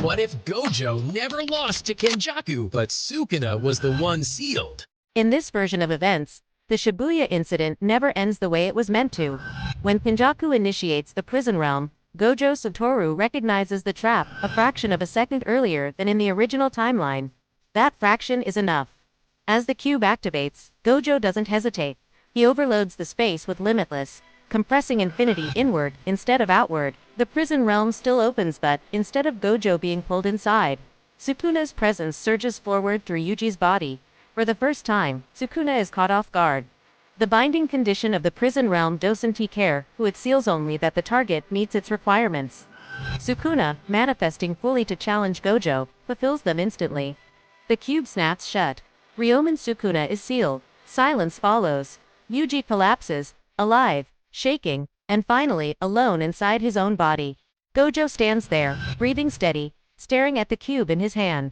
What if Gojo never lost to Kenjaku, but Sukuna was the one sealed? In this version of events, the Shibuya Incident never ends the way it was meant to. When Kenjaku initiates the prison realm, Gojo Satoru recognizes the trap a fraction of a second earlier than in the original timeline. That fraction is enough. As the cube activates, Gojo doesn't hesitate. He overloads the space with limitless, compressing infinity inward instead of outward. The prison realm still opens, but instead of Gojo being pulled inside, Sukuna's presence surges forward through Yuji's body. For the first time, Sukuna is caught off guard. The binding condition of the prison realm doesn't care who it seals, only that the target meets its requirements. Sukuna, manifesting fully to challenge Gojo, fulfills them instantly. The cube snaps shut. Ryomen Sukuna is sealed. Silence follows. Yuji collapses, alive, shaking, and finally alone inside his own body. Gojo stands there, breathing steady, staring at the cube in his hand.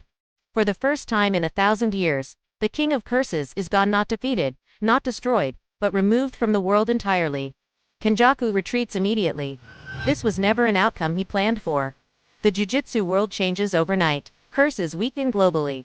For the first time in 1,000 years, the King of Curses is gone, not defeated, not destroyed, but removed from the world entirely. Kenjaku retreats immediately. This was never an outcome he planned for. The Jujutsu world changes overnight. Curses weaken globally.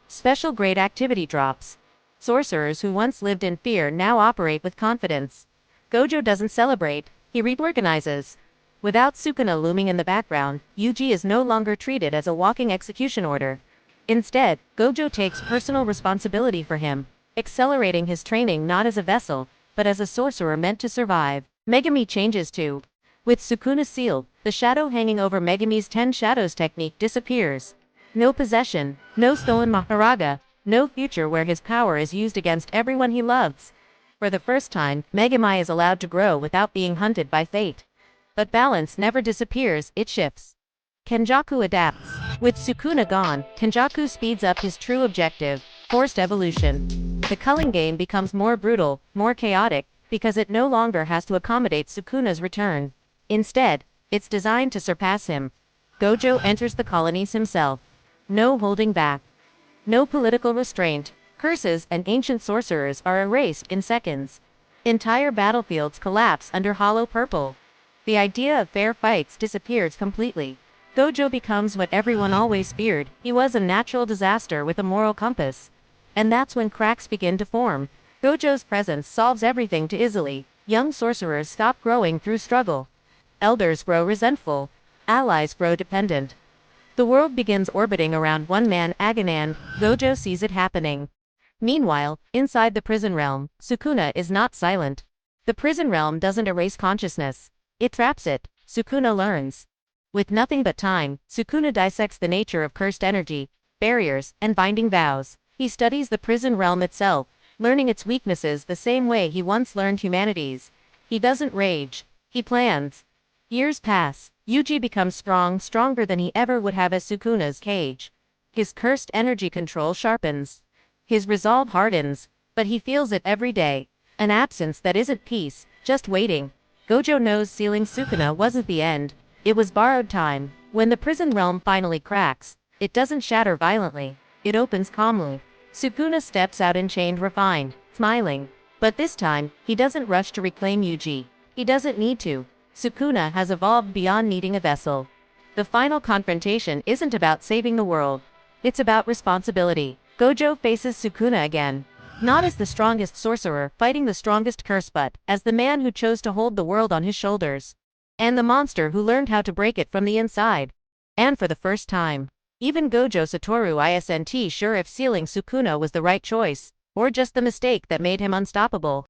Special grade activity drops. Sorcerers who once lived in fear now operate with confidence. Gojo doesn't celebrate, he reorganizes. Without Sukuna looming in the background, Yuji is no longer treated as a walking execution order. Instead, Gojo takes personal responsibility for him, accelerating his training not as a vessel, but as a sorcerer meant to survive. Megumi changes too. With Sukuna sealed, the shadow hanging over Megumi's 10 shadows technique disappears. No possession, no stolen Maharaga, no future where his power is used against everyone he loves. For the first time, Megumi is allowed to grow without being hunted by fate. But balance never disappears, it shifts. Kenjaku adapts. With Sukuna gone, Kenjaku speeds up his true objective, forced evolution. The Culling Game becomes more brutal, more chaotic, because it no longer has to accommodate Sukuna's return. Instead, it's designed to surpass him. Gojo enters the colonies himself. No holding back. No political restraint. Curses and ancient sorcerers are erased in seconds. Entire battlefields collapse under hollow purple. The idea of fair fights disappears completely. Gojo becomes what everyone always feared. He was a natural disaster with a moral compass. And that's when cracks begin to form. Gojo's presence solves everything too easily. Young sorcerers stop growing through struggle. Elders grow resentful. Allies grow dependent. The world begins orbiting around one man, Aganan. Gojo sees it happening. Meanwhile, inside the prison realm, Sukuna is not silent. The prison realm doesn't erase consciousness. It traps it. Sukuna learns. With nothing but time, Sukuna dissects the nature of cursed energy, barriers, and binding vows. He studies the prison realm itself, learning its weaknesses the same way he once learned humanity's. He doesn't rage. He plans. Years pass. Yuji becomes stronger than he ever would have as Sukuna's cage. His cursed energy control sharpens. His resolve hardens, but he feels it every day. An absence that isn't peace, just waiting. Gojo knows sealing Sukuna wasn't the end. It was borrowed time. When the prison realm finally cracks, it doesn't shatter violently. It opens calmly. Sukuna steps out enchained, refined, smiling. But this time, he doesn't rush to reclaim Yuji. He doesn't need to. Sukuna has evolved beyond needing a vessel. The final confrontation isn't about saving the world. It's about responsibility. Gojo faces Sukuna again. Not as the strongest sorcerer fighting the strongest curse, but as the man who chose to hold the world on his shoulders. And the monster who learned how to break it from the inside. And for the first time, even Gojo Satoru isn't sure if sealing Sukuna was the right choice, or just the mistake that made him unstoppable.